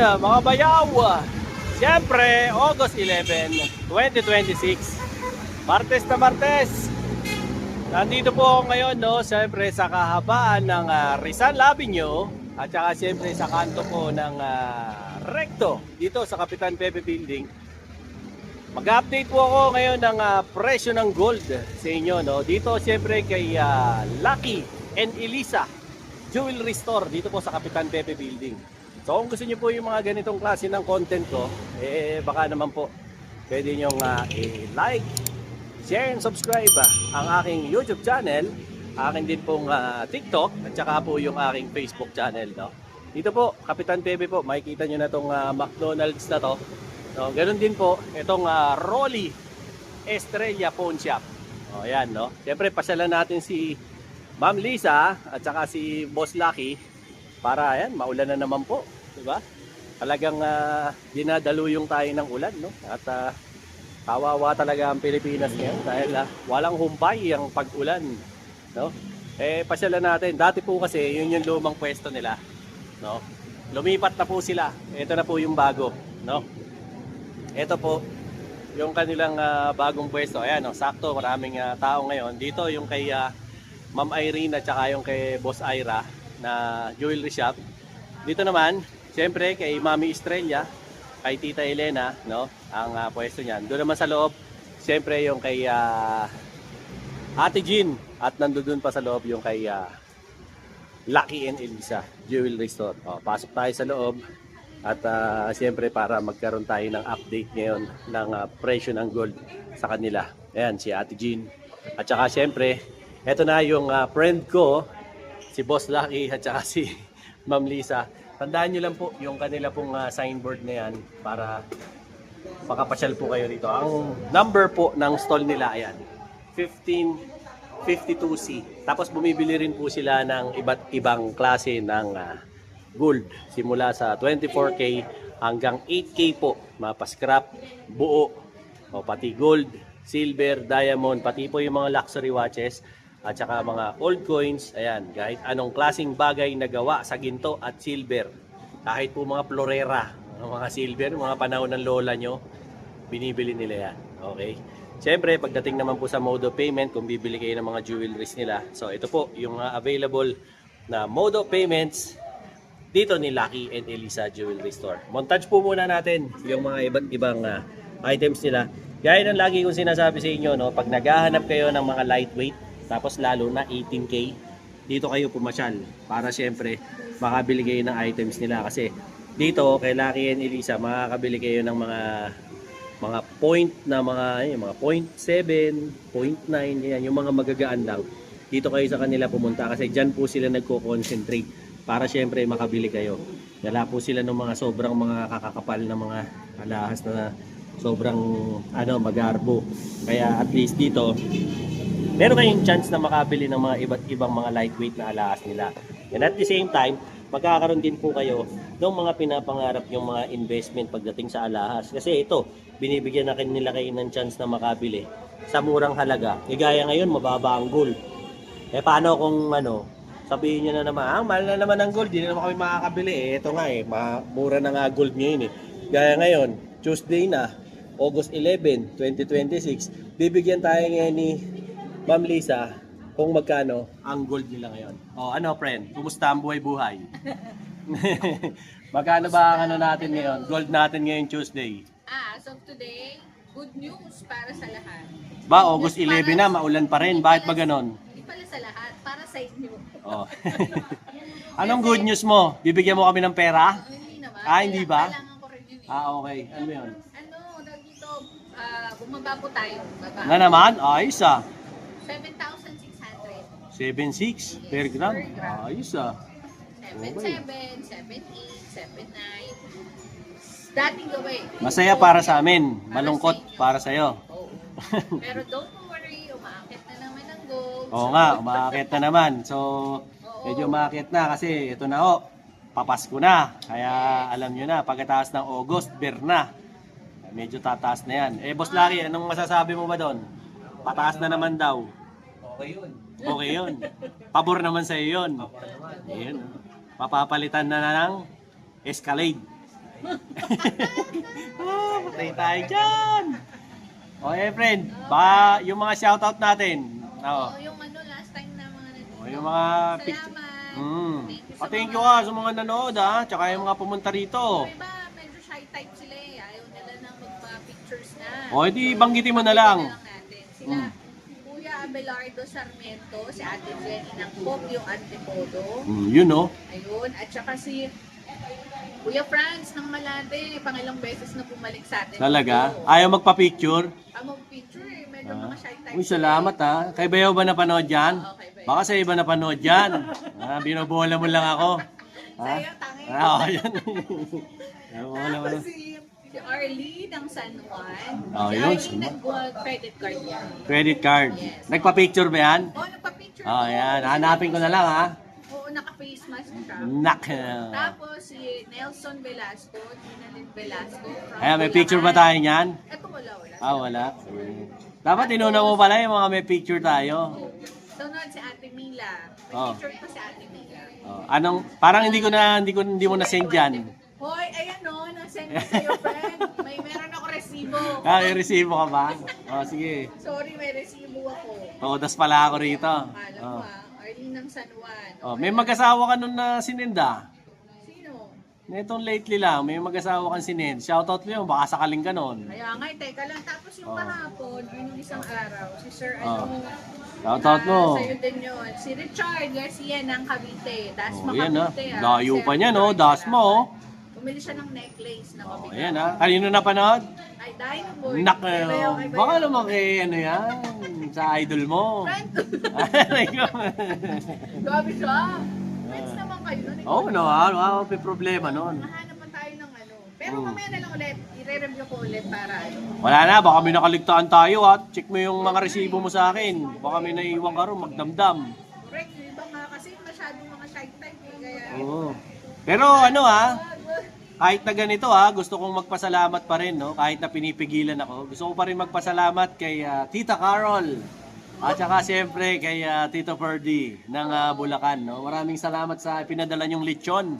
mga bayaw. Siyempre, August 11, 2026. Martes na Martes. Nandito po ako ngayon, no, siyempre sa kahabaan ng Rizal Avenue at saka siyempre sa kanto po ng Recto dito sa Kapitan Pepe Building. Mag-update po ako ngayon ng presyo ng gold sa inyo, no. Dito siyempre kay Lucky and Elisa Jewelry Store dito po sa Kapitan Pepe Building. So kung gusto niyo po yung mga ganitong klase ng content ko, baka naman po pwede nyo i-like, share and subscribe ang aking YouTube channel, akin din pong TikTok at saka po yung aking Facebook channel, no. Dito po, Kapitan Pepe po, makikita nyo na itong McDonald's na to. No, ganoon din po itong Rolly Estrella Pawn Shop. O yan, no. Siyempre pasyalan natin si Ma'am Lisa at saka si Boss Lucky para ayan, maulan na naman po, di ba? Talagang dinadaluyong tayo ng ulan, no. At kawawa talaga ang Pilipinas ngayon dahil walang humpay ang pag-ulan, no. Pasyalan natin. Dati po kasi yun yung lumang pwesto nila, no. Lumipat na po sila. Ito na po yung bago, no. Ito po yung kanilang bagong pwesto. Ayan, no, sakto, maraming tao ngayon. Dito yung kay Ma'am Irene at saka yung kay Boss Ira na jewelry shop. Dito naman, siyempre kay Mami Estrella, kay Tita Elena, no, ang pwesto niyan. Doon naman sa loob, siyempre yung kay Ate Jean at nandoon pa sa loob yung kay Lucky and Elisa Jewelry Store. O, pasok tayo sa loob. At siyempre para magkaroon tayo ng update ngayon ng presyo ng gold sa kanila. Ayan, si Ate Jean. At saka siyempre, eto na yung friend ko, si Boss Lucky at saka si Ma'am Lisa. Tandaan nyo lang po yung kanila pong signboard na yan para makapasyal po kayo dito. Ang number po ng stall nila, ayan, 1552C. Tapos bumibili rin po sila ng iba't ibang klase ng gold, simula sa 24K hanggang 8K po, mapa-scrap, buo, o pati gold, silver, diamond, pati po yung mga luxury watches at saka mga old coins. Ayan, kahit anong klaseng bagay na gawa sa ginto at silver, kahit po mga florera, mga silver, mga panahon ng lola nyo, binibili nila yan. Okay, siyempre pagdating naman po sa mode of payment, kung bibili kayo ng mga jewelries nila, so ito po yung available na mode of payments dito ni Lucky and Elisa Jewelry Store. Montage po muna natin yung mga iba't ibang items nila. Gaya ng lagi kong sinasabi sa inyo, no, pag naghahanap kayo ng mga lightweight, tapos lalo na 18K, dito kayo pumasyal para syempre makabili kayo ng items nila. Kasi dito kay Lucky and Elisa, makakabili kayo ng mga point na mga 0.7, 0.9, yan, yung mga magagaan lang. Dito kayo sa kanila pumunta kasi dyan po sila nagko-concentrate para syempre makabili kayo. Wala po sila ng mga sobrang mga kakakapal na mga alahas na sobrang magarbo. Kaya at least dito meron kayong chance na makabili ng mga iba't ibang mga lightweight na alahas nila. And at the same time, magkakaroon din po kayo ng mga pinapangarap yung mga investment pagdating sa alahas. Kasi ito, binibigyan na nila kayo ng chance na makabili sa murang halaga. Gaya ngayon, mababa ang gold. Paano kung sabihin nyo na naman, mahal na naman ang gold, di na naman kami makakabili. Ito nga mura na nga gold ngayon Gaya ngayon, Tuesday na, August 11, 2026, bibigyan tayo ngayon ni Ma'am Lisa kung magkano ang gold nila ngayon. O friend, kumusta ang buhay-buhay? Magkano ba ang natin ngayon? Gold natin ngayon Tuesday. As of today, good news para sa lahat. Ba, August 11 na, maulan pa rin. Bakit ba ganon? Hindi pala sa lahat, para sa inyo. Oh. Anong good news mo? Bibigyan mo kami ng pera? Hindi naman. Hindi ba? Kailangan ko rin yun. Okay. Ano yun? Dito, bumaba po tayo. Baba. Na naman? Ayos 7,600. 7.6 per gram. Ayos 7,700, 7,800, 7,900. Dating gawin. Masaya para sa amin. Malungkot para sa'yo. Oo. Pero don't worry, umaakit na naman ang gold. Oo nga, umaakit na naman. So, medyo umaakit na kasi ito na papasko na. Kaya alam nyo na, pagkataas ng August, bear na. Medyo tataas na yan. Boss Lucky, anong masasabi mo ba doon? Pataas na naman daw. Okay yun. Okay yun. Pabor naman sa iyo yun. Ayan. Papapalitan na ng Escalade. Patay tayo dyan. Okay, friend. Baka yung mga shoutout natin. Oo, yung last time na mga Yung mga picture. Salamat. Thank you ka sa mga nanood ha. Tsaka yung mga pumunta rito. Yung iba, medyo shy type sila eh. Ayaw nila nang magpa-pictures na. O, edi banggitin mo na lang. Natin. Sila, Kuya Abelardo Sarmiento, si Ate Jenny ng Pop, yung Antipolo. Yun no. Ayun. At saka si Kuya Franz ng Malate, pangilang beses na bumalik sa atin. Talaga? Oo. Ayaw magpa-picture? Mag-picture eh. Medyo mga shy type. Uy, salamat ha. Kay Bayaw ba napanood yan? Oo, kay Bayaw. Baka sa iba napanood yan. Binobola mo lang ako. Sa'yo, tangin. Oo, yan. Binobola mo lang. Tapos si Arlie ng San Juan. Oh, Si yun, Arlie San Juan. nag-credit card yan. Credit card. Yes. Nagpa-picture ba yan? Oo, nagpa-picture. Oh, yan. Hanapin ko na lang ha. Oo, naka-face mask siya. Nak. Tapos si Nelson Velasco, Ginalyn Velasco. from Ayan, may picture ba Bulacan. tayo niyan? Ito wala. Wala. Dapat inuna mo pala yung mga may picture tayo. Sunod si Ate Mila. May Oh. picture pa si Ate Mila. Parang hindi mo na send yan. Hoy, ayan o, nasend ko sa'yo, friend. Meron ako resibo. May resibo ka ba? Sige. Sorry, may resibo ako. Das pala ako rito. Alam mo Arlene ng San Juan. May mag-asawa ka nun na sinenda. Sino? Netong lately lang, may mag-asawa kang sinend. Shoutout mo yun, baka sakaling ka nun. Kaya nga, teka lang. Tapos yung Oh. kahapon, yung isang araw, si Sir Shoutout mo. Sa'yo din yun. Si Richard Garcia ng Cavite. Dasma Yan Cavite. Layo pa niya no, das mo. Bumili siya ng necklace na mabigat. Ayan Kanino napanood? Ay, Dino Boy. Nak, Kay Bayaw, kay Bayaw. baka naman kay yan, sa idol mo. Friend. Aray ko. Grabe siya. Friends naman kayo nun. Oo, may problema nun. Mahanapan tayo ng Pero mamaya na lang ulit. I-review ko ulit para Wala na, baka may nakaligtaan tayo at check mo yung mga resibo mo sa akin. Baka may naiiwan ka ron, magdamdam. Correct. Yung iba nga kasi masyadong mga shy type eh. Kaya... Oo. Pero kahit na ganito gusto kong magpasalamat pa rin, no? Kahit na pinipigilan ako. Gusto ko pa rin magpasalamat kay Tita Carol. At saka siyempre kay Tito Ferdy ng Bulacan, no? Maraming salamat sa pinadala niyong lechon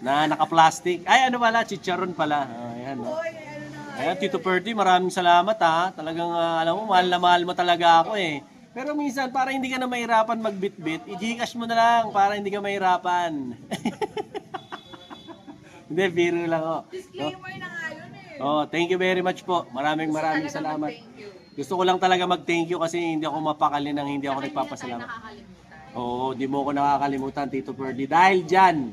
na naka-plastic. Ay, ano pala? Chicharon pala. Ayan, no? Oy, ano na. Ayan, Tito Ferdy, maraming salamat Talagang, alam mo, mahal na mahal mo talaga ako eh. Pero minsan, para hindi ka na mahirapan magbitbit, i-Gcash mo na lang para hindi ka mahirapan. Hindi, biro lang Disclaimer na nga yun eh. Thank you very much po. Maraming salamat. Thank you. Gusto ko lang talaga mag-thank you kasi hindi ako mapakali nang hindi ako nagpapasalamat. Oo, di mo ako nakakalimutan, Tito Ferdy. Dahil dyan,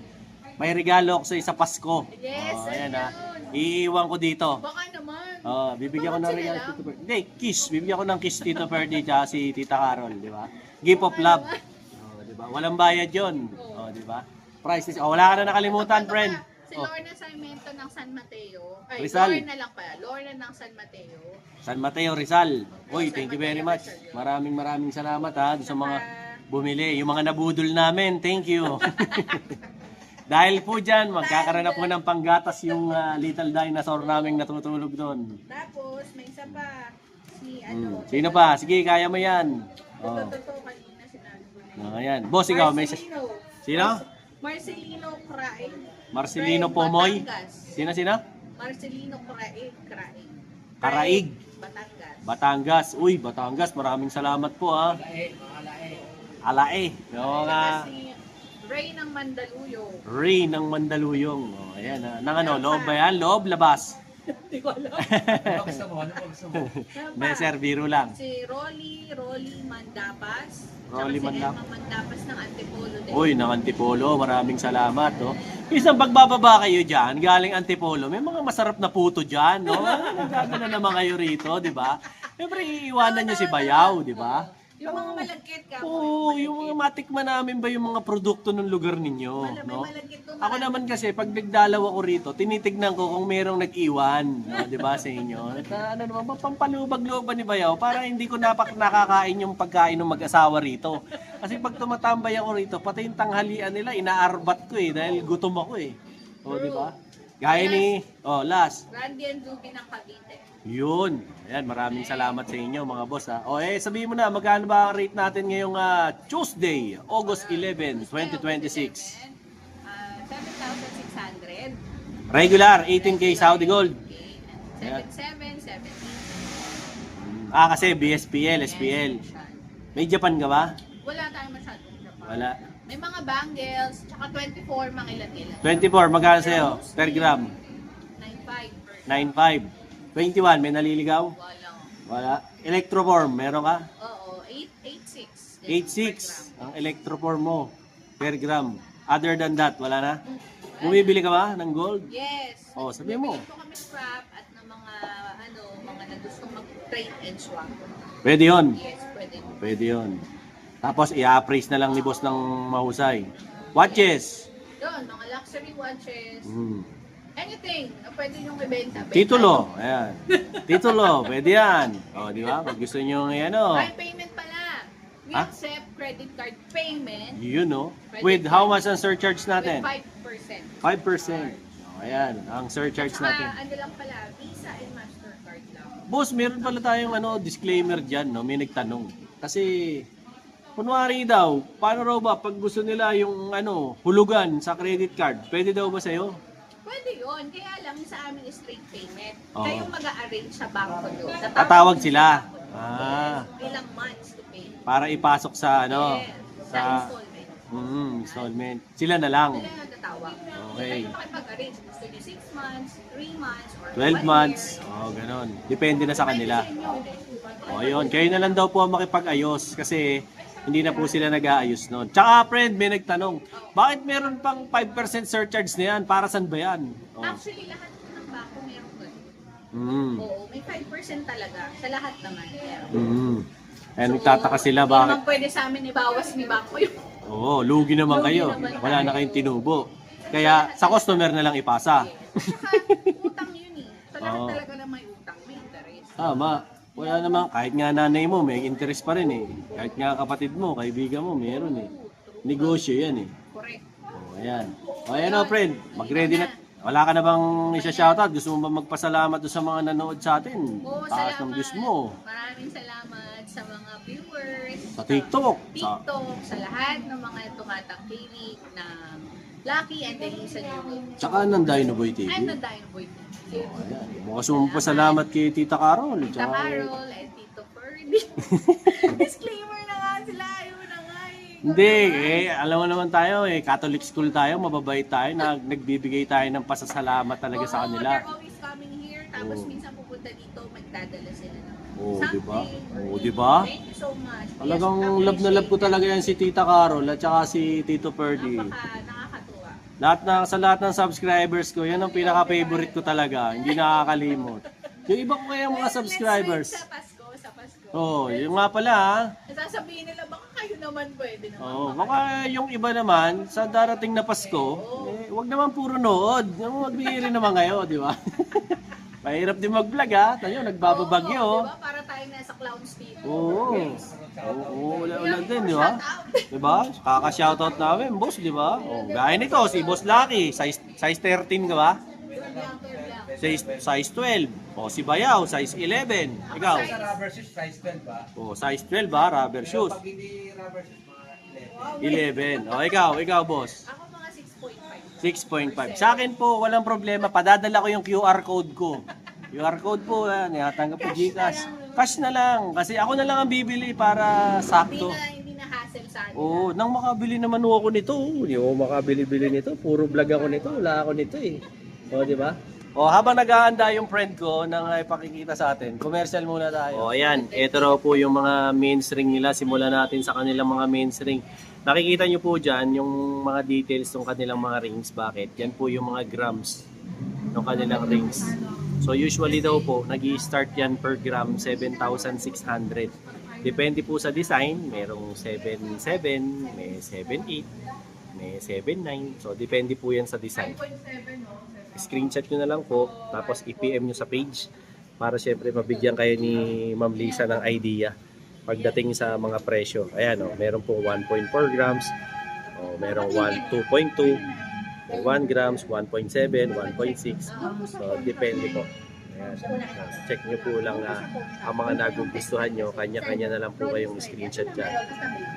may regalo ako sa Pasko. Yes, Ayan ayun. Iiwan ko dito. Baka naman. Bibigyan ko ng Bakit regalo, sila Tito Ferdy. Hindi, kiss. Bibigyan ko ng kiss, Tito Ferdy, tsaka si Tita Carol, di ba? Gift of love. Di ba? Walang bayad yun. Di ba? Priceless. Wala ka na nakalimutan, friend. Si Lorna Sarmiento ng San Mateo. Ay, Rizal. Lorna lang pala. Lorna ng San Mateo. San Mateo, Rizal. Uy, thank you very much. Maraming salamat doon sa mga bumili. Yung mga nabudol namin, thank you. Dahil po dyan, magkakaroon na po ng panggatas yung little dinosaur naming natutulog doon. Tapos, may isa pa. Si Sino pa? Sige, kaya mo yan. Totoo kanina sinabi ko na. Ayan. Boss, ikaw, may... Marcelino. Sino? Marcelino Craig. Marcelino Pomoy. Batangas. Sino? Marcelino Craig. Karaig. Batangas. Batangas. Uy, Batangas. Maraming salamat po Alae. Yung mga Si Ray ng Mandaluyong. Ray ng Mandaluyong. Ayan Nang loob ba yan? Loob, labas. Hindi ko alam. Hindi, sir, biro lang. Si Rolly Mandapas. Rolly Tsaka Mandapas. Si Emma Mandapas ng Antipolo din. Uy, ng Antipolo, maraming salamat, Isang pagbababa kayo dyan, galing Antipolo, may mga masarap na puto dyan, Nagdadala na naman kayo rito, di ba? Siyempre, iiwanan nyo si Bayaw, di ba? Yung mga malagkit ka. Oo, yung mga matikman namin ba yung mga produkto ng lugar ninyo, May malagkit doon. Ako naman kasi, pag nagdalaw ako rito, tinitignan ko kung merong nag-iwan, di ba, sa inyo? At naman, pampalubag-looban ni Bayaw para hindi ko nakakain yung pagkain ng mag-asawa rito. Kasi pag tumatambay ako rito, pati yung tanghalian nila, inaarbat ko dahil gutom ako di ba? Gaya ni, last. Randy and Ruby ng Cavite. Yun. Ayan, maraming salamat sa inyo mga boss sabihin mo na, magkano ba ang rate natin ngayong Tuesday, August 11, 2026? 7,600. Regular, 18K Saudi Gold. Okay. 77, 70. Kasi BSPL, SPL. May Japan ka ba? Wala tayong masyadong Japan. Wala. May mga bangles, tsaka 24, mga ilan-ilan. 24, magkano sa'yo? Per gram? 9.5 per 9.5. 21, may naliligaw? Walang. Wala. Electroform, meron ka? Oo, 8.6. 8.6 ang electroform mo per gram. Other than that, wala na? Bumibili ka ba ng gold? Yes. Oh, sabi mo. Bibili po kami scrap at ng mga na gustong mag-trade and swap. Pwede yun. Yes, pwede. Pwede yun. Tapos i-appraise na lang ni boss ng mahusay. Watches. Yun, mga luxury watches. Hmm. Anything na pwede nyo ibenta. Titulo. Ayan. Titulo. Pwede yan. O, di ba? Pag gusto nyo ano. Prime payment pala. We Ha? accept credit card payment Yun, no? With how much ang surcharge with natin? 5%. 5%. O, ayan. Ang surcharge Saka, natin. ano lang pala, Visa and Mastercard lang. Boss, meron pala tayong disclaimer dyan, no? May nagtanong. Kasi, kunwari daw, paano raw ba pag gusto nila yung hulugan sa credit card, pwede daw ba sa'yo? Pwede yun. Kaya lang sa amin is straight payment. Oo. Kayo mag-a-arrange sa bangko nyo. Tatawag sila. Ilang months to pay. Para ipasok sa Yes. Sa sa installment. installment. Sila na lang. Sila ang tatawag. Okay. Kayo makipag-arrange. Gusto nyo 6 months, 3 months, or 12 1 months. year. Oh, ganon. Depende na sa kanila. Depende sa inyo. O, yun. Kayo na lang daw po ang makipag-ayos kasi hindi na po sila nag-aayos noon. Tsaka, friend, may nagtanong, bakit meron pang 5% surcharge na yan? Para saan ba yan? Oh. Actually, lahat ng bangko meron ganun. Mm. Oo, may 5% talaga. Sa lahat naman. Meron. Mm. Kaya nagtataka sila Hindi bakit. naman pwede sa amin ibawas ni bangko yun. Oo, lugi naman Lugi kayo. naman Wala na tayo. kayong tinubo. Kaya sa customer na lang ipasa. Saka, utang yun eh. Sa lahat Oo. talaga na may utang, may interest. Tama. Wala naman, kahit nga nanay mo, may interest pa rin eh. Kahit nga kapatid mo, kaibigan mo, meron eh. Negosyo yan eh. Correct. O, ayan. O, ayan o, friend. Mag-ready na. Wala ka na bang isa-shoutout? Gusto mo ba magpasalamat doon sa mga nanood sa atin? Oo, Taas ng views mo. Maraming salamat sa mga viewers. Sa TikTok. TikTok, sa lahat ng mga tumatangkilik ng Lucky and Delisa Junior. Tsaka ng Dino Boy TV. I'm the Dino Boy. Ayan. Bukas mo pasalamat kay Tita Carol. Tita Tsaka, Carol and Tito Ferdy. Disclaimer na nga sila. Ayaw na nga eh. Hindi, alam mo naman tayo Catholic school tayo, mababait tayo, nagbibigay tayo ng pasasalamat talaga sa kanila. They're always coming here. Tapos Oo. minsan pupunta dito, magdadala sila ng Oo, something. diba? Oo, diba? Thank you so much. Talagang Yes, love na love ko talaga yan si Tita Carol at saka si Tito Ferdy. Nakakatuwa. Sa lahat ng subscribers ko, yan ang pinaka-favorite ko talaga. Hindi nakakalimot. Yung iba ko kaya mga subscribers. Let's wait sa Pasko. Oh, yung nga pala ha. Sasabihin nila, baka kayo naman pwede naman. Oh, baka yung iba naman, sa darating na Pasko, wag naman puro nood. Magbigay rin naman kayo, di ba? Mahirap din mag-vlog ha. Tayo, nagbababagyo. Oo, diba? Para tayo nasa clown speed. Oo. Oo, wala din, di ba? Di ba? Kaka-shoutout namin, boss, di ba? Oh, gaya nito, si Boss Lucky, size 13 ka ba? Size 12. O, si Bayaw, size 11. Ikaw? Sa rubber shoes, size 12 ba? O, size 12 ba? Rubber shoes. Pag hindi rubber shoes, mga 11. 11. O, ikaw, boss. Ako mga 6.5. 6.5. Sa akin po, walang problema. Padadala ko yung QR code ko. QR code po, niyatanggap po Gcash. Cash na lang. Kasi ako na lang ang bibili para sakto. Hindi na hassle sa akin. Oo, nang makabili naman ako nito. Hindi ako makabili-bili nito. Puro vlog ako nito. Wala ako nito eh. O, di ba? O, habang nag-aanda yung friend ko nang ipakikita sa atin, commercial muna tayo. O, ayan. Ito raw po yung mga main string nila. Simulan natin sa kanilang mga main string. Nakikita nyo po dyan yung mga details ng kanilang mga rings. Bakit? Yan po yung mga grams ng kanilang rings. So, usually daw po, nag-i-start yan per gram 7,600. Depende po sa design. Merong 7.7, may 7.8, may 7.9. So, depende po yan sa design. Screenshot nyo na lang po, tapos i-PM nyo sa page para syempre mabigyan kayo ni Ma'am Lisa ng idea pagdating sa mga presyo. Ayan o, meron pong 1.4 grams, o merong 2.2, 1 grams, 1.7, 1.6. So, depende po. Ayan. Check nyo po lang ang mga nagugustuhan nyo, kanya-kanya na lang po kayong screenshot dyan.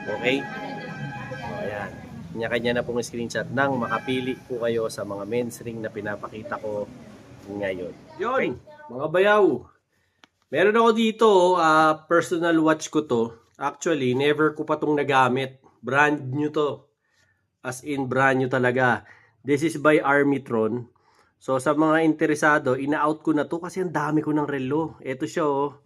Okay? O, ayan. Kanya-kanya na pong screenshot nang makapili po kayo sa mga men's ring na pinapakita ko ngayon. Yun, mga bayaw. Meron ako dito, personal watch ko to. Actually, never ko pa tong nagamit. Brand new to. As in, brand new talaga. This is by Armitron. So, sa mga interesado, ina-out ko na to kasi ang dami ko ng relo. Ito siya, oh.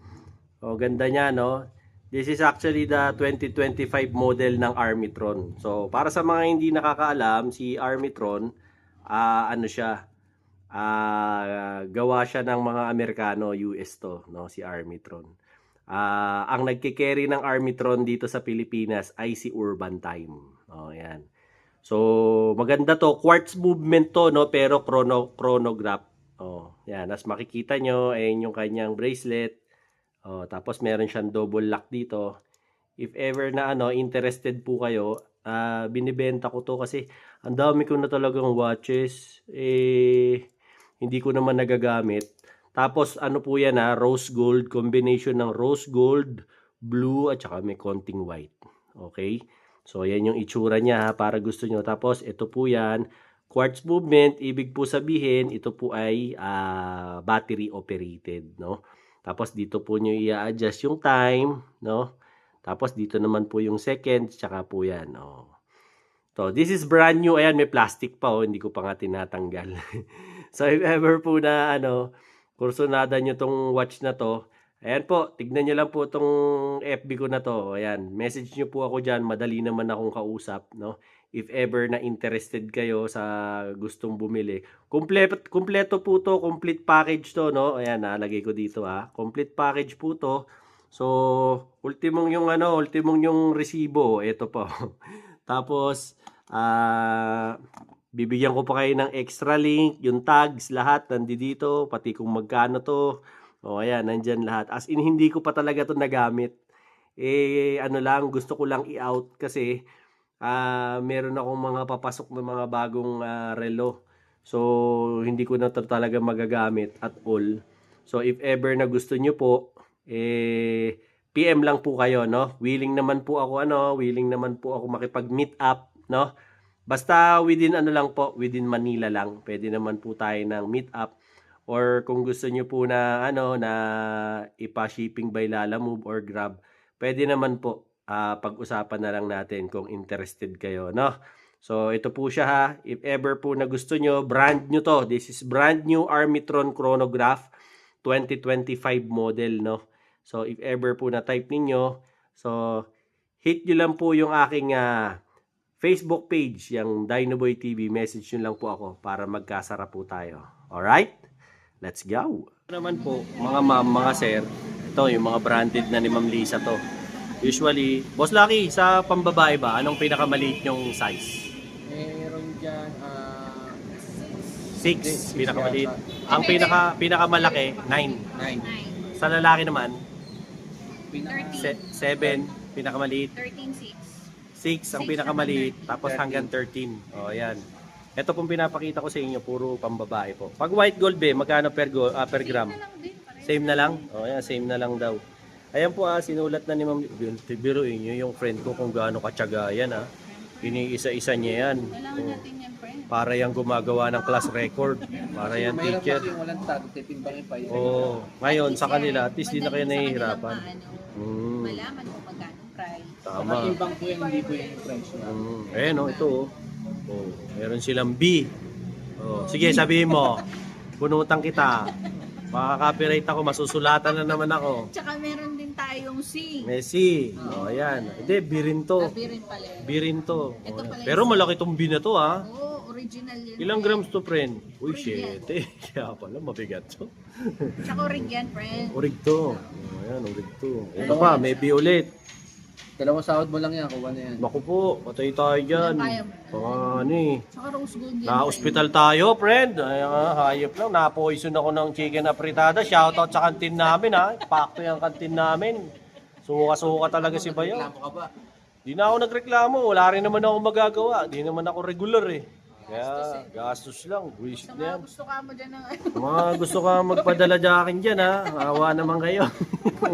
Oh, ganda niya, no? This is actually the 2025 model ng Armitron. So, para sa mga hindi nakakaalam, si Armitron, ano siya, gawa siya ng mga Amerikano, US to, no? Si Armitron. Ang nagkikerry ng Armitron dito sa Pilipinas ay si Urban Time. Oh, yan. So, maganda to. Quartz movement to, no? Pero chronograph. Oh, yan. As makikita nyo, ayun yung kanyang bracelet. Oh, tapos meron siyang double lock dito. If ever na interested po kayo, binibenta ko to kasi ang dami ko na talagang watches. Hindi ko naman nagagamit. Tapos ano po yan, rose gold, combination ng rose gold, blue at saka may konting white. Okay? So yan yung itsura niya para gusto nyo. Tapos ito po yan, quartz movement, ibig po sabihin ito po ay battery operated, no? Tapos dito po nyo i-adjust yung time, no? Tapos dito naman po yung seconds, tsaka po yan, no? So, this is brand new. Ayan, may plastic pa, oh. Hindi ko pa nga tinatanggal. So, if ever po na, kursunada nyo tong watch na to, ayan po, tignan nyo lang po tong FB ko na to. Ayan, message nyo po ako dyan. Madali naman akong kausap, no? If ever na interested kayo sa gustong bumili. Kompleto po to, complete package to, no? Ayan, nalagay ko dito, complete package po to. So, ultimong yung resibo, ito po. Tapos, bibigyan ko pa kayo ng extra link, yung tags, lahat nandito, pati kung magkano to. O, ayan, nandyan lahat. As in, hindi ko pa talaga to nagamit. Gusto ko lang i-out kasi meron akong mga papasok na mga bagong relo. So, hindi ko na to talaga magagamit at all. So, if ever na gusto nyo po, PM lang po kayo, no? Willing naman po ako makipag-meet up, no? Basta within within Manila lang. Pwede naman po tayo ng meet up. Or kung gusto nyo po na, na ipa-shipping by Lalamove or Grab, pwede naman po. Pag-usapan na lang natin kung interested kayo, no? So, ito po siya, ha. If ever po na gusto nyo, brand new to. This is brand new Armitron chronograph 2025 model, no? So, if ever po na type ninyo, so, hit nyo lang po yung aking Facebook page, yung Dinoboy TV. Message nyo lang po ako para magkasara po tayo. Alright? Let's go! Naman po, mga ma'am, mga sir, ito yung mga branded na ni Ma'am Lisa to. Usually, Boss Lucky, sa pambabae ba, anong pinakamaliit yung size? Meron dyan, 6, pinakamaliit. Ang pinakamalaki, 9. 9. Sa lalaki naman, 13. 7, pinakamaliit. 13.6. 6 ang pinakamaliit, tapos hanggang 13. O, yan. Ito pong pinapakita ko sa inyo, puro pambabae po. Pag white gold, magkano per gram? Same na lang? O, yan, same na lang daw. Ayan po, sinulat na ni Ma'am. Biruin nyo yung friend ko kung gaano katyaga yan, Iniisa-isa niya yan. Kailangan natin yan, friend. Para yung gumagawa ng class record. Para yan, Mahirap teacher. kasi walang tag, titimbangin pa yun. Oo. Ngayon, sa kanila, at least di na kayo nahihirapan. Malaman mo magkano price. Tama. Timbang po yan, hindi po yung price na. Ayan, ito, oh. Meron silang B. Oh. Sige, sabihin mo. Punutan kita. Makaka-copyright ako, masusulatan na naman ako. Tsaka meron din tayong C. Messi. Oh, ayan. Hindi, birin to. Sabi rin pala. Birin to. Ito Oh, pala yung pero malaki tong B na to, Oo, original yun. Ilang grams to, friend? Uy, Orig shit. Kaya pala, mabigat to. Tsaka orig yan, friend. Orig to. Oh, ayan, orig to. Ito pa, may B ulit. Dalawang sahod mo lang yan, kuha na yan. Naku po, patay tayo dyan. Kaya mo. Tsaka rose gold yan. Na-hospital tayo, friend. Ay, hayop lang. Na-poison ako ng chicken apritada. Shoutout sa kantin namin, Pakto yung kantin namin. Suka-suka talaga si Bayo. Reklamo ka ba? Di na ako nagreklamo. Wala rin naman ako magagawa. Di naman ako regular, Kaya gastos lang, wish Sa na yan. mga gusto ka mo dyan ng Mga gusto ka magpadala dyan akin dyan ha, awa naman kayo.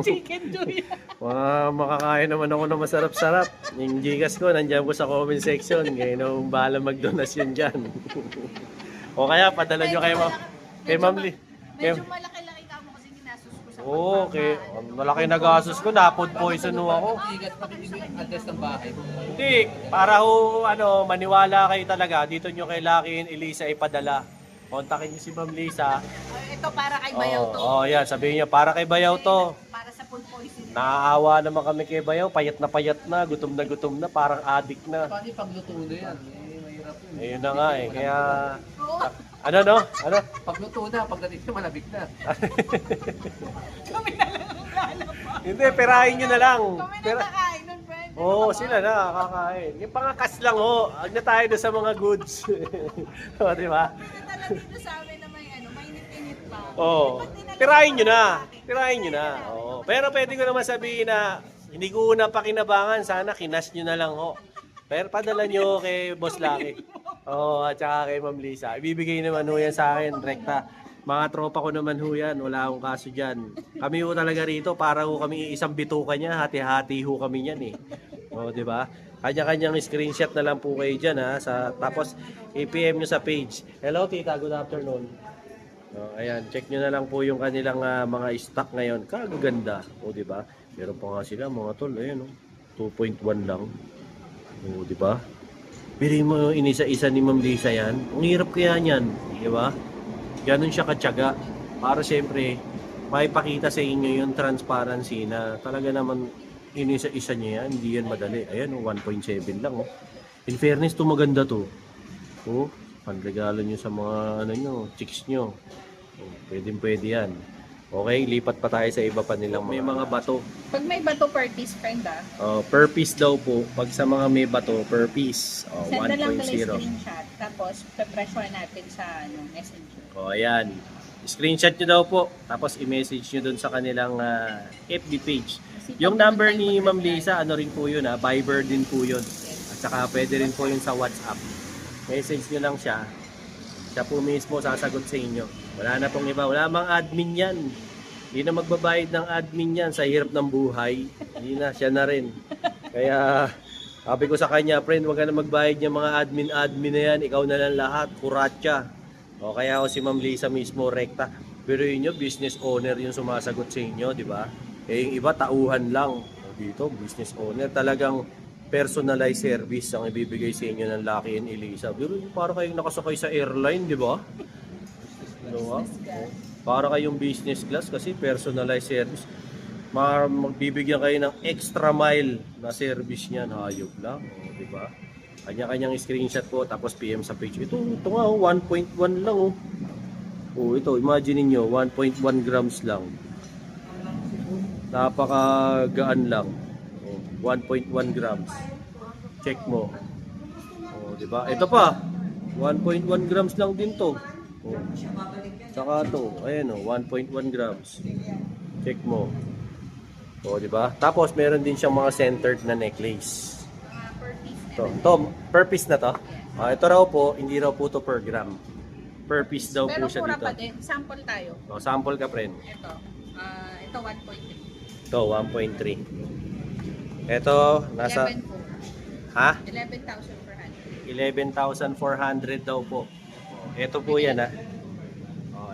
chicken joy. Mga makakain naman ako ng masarap-sarap. Yung Gcash ko, nandiyan ko sa comment section. Ngayon na bahala mag-donasyon dyan. O kaya, padala nyo kay Ma'am Lee. Medyo malaki-laki ka mo kasi ginastos ko sa Oo, okay. Malaki na gastos ko. Na-food poison ho ako. Igat pa din yung address ng bahay mo. Hindi, para ho, maniwala kayo talaga. Dito nyo kay Lucky and Elisa ipadala. Kontakin nyo si Ma'am Lisa. Ito para kay Bayaw to. Oo, yan. Sabihin niya, para kay Bayaw to. Para sa food poisoning. Naaawa naman kami kay Bayaw. Payat na, gutom na, parang addict na. Paano yung pagluto na yan? Mahirap yun. Ayun na nga eh. Kaya, Oo. ano? Pagluto na, pagdating na, malabig na. Kami na lang ang lalapa. Hindi, perahin nyo na lang. Kami na nakain nun, friend. Oo, sila na, kakain. Yung pangakas lang ho. Huwag na tayo doon sa mga goods. O, di ba? Pwede talaga dito sa amin na may mainit-init pa. Oo. Ba't di na lang Tirahin nyo na. natin? Tirahin nyo na. Oo. Pero pwede ko naman sabihin na hindi ko una pakinabangan. Sana kinas nyo na lang ho. Pero padala nyo kay Boss Lucky. Oo, at saka kay Ma'am Lisa. Ibibigay naman ho yan sa akin, rekta. Mga tropa ko naman ho yan. Wala akong kaso dyan. Kami ho talaga rito para ho kami isang bituka niya. Hati-hati ho kami yan eh. Oo, di ba? Kanya-kanyang screenshot na lang po kayo dyan ha. Tapos i-PM nyo sa page. Hello tita, good afternoon. Ayan, check nyo na lang po yung kanilang mga stock ngayon. Kagaganda. O, di ba? Meron pa nga sila mga tol. Ayan, 2.1 lang. O, di ba? Pero mo inisa-isa ni Ma'am Lisa yan. Ang hirap kaya niyan. Di ba? Ganon siya katyaga. Para siyempre, maipakita sa inyo yung transparency na talaga naman inisa-isa niya yan. Hindi yan madali. Ayan, 1.7 lang. Oh. In fairness, to maganda to. Oh, panregalo nyo sa mga chicks nyo. Oh, pwede yan. Okay, lipat pa tayo sa iba pa nilang may mga bato. Pag may bato per piece, friend Per piece daw po. Pag sa mga may bato, per piece. send na lang nila 1.0. screenshot. Tapos, pe-pressure natin sa messenger. O, ayan. Screenshot nyo daw po. Tapos, i-message nyo dun sa kanilang FB page. Kasi Yung pag number naman ni tayo Ma'am mag-reply, Lisa, ano rin po yun Viber din po yun. At saka pwede rin po yun sa WhatsApp. Message nyo lang siya. Siya po mismo sasagot sa inyo. Wala na pong iba. Wala mang admin yan. Hindi na magbabayad ng admin yan sa hirap ng buhay. Hindi na, siya na rin. Kaya, sabi ko sa kanya, friend, huwag ka na magbayad ng mga admin na yan. Ikaw na lang lahat, kuratya. O kaya ako si Ma'am Lisa mismo, rekta. Pero yun yung business owner yung sumasagot sa inyo, di ba? Eh yung iba, tauhan lang. O dito, business owner. Talagang personalized service ang ibibigay sa inyo ng Lucky and Elisa. Pero para kayong nakasakay sa airline, di ba? Ano ba? Para kayong business class kasi personalized service. Magbibigyan kayo ng extra mile na service niyan. Hayop lang. O, di ba? Kanya-kanyang screenshot po tapos PM sa page. Ito nga 1.1 lang oh. Ito, imagine niyo 1.1 grams lang. Napakagaan lang. 1.1 grams. Check mo. Di ba? Ito pa. 1.1 grams lang din to. Saka to, ayan 1.1 grams. Check mo. Di ba? Tapos meron din siyang mga centered na necklace. per piece na. To, per piece na to. Ito raw po, hindi raw po to per gram. Per piece daw Pero po siya pura dito. pa din. Sample tayo. Sample ka, friend. Ito 1.3. Ito, 1.3. Ito, nasa... 11.4. Ha? 11,400. 11,400 daw po. Ito po yan ha.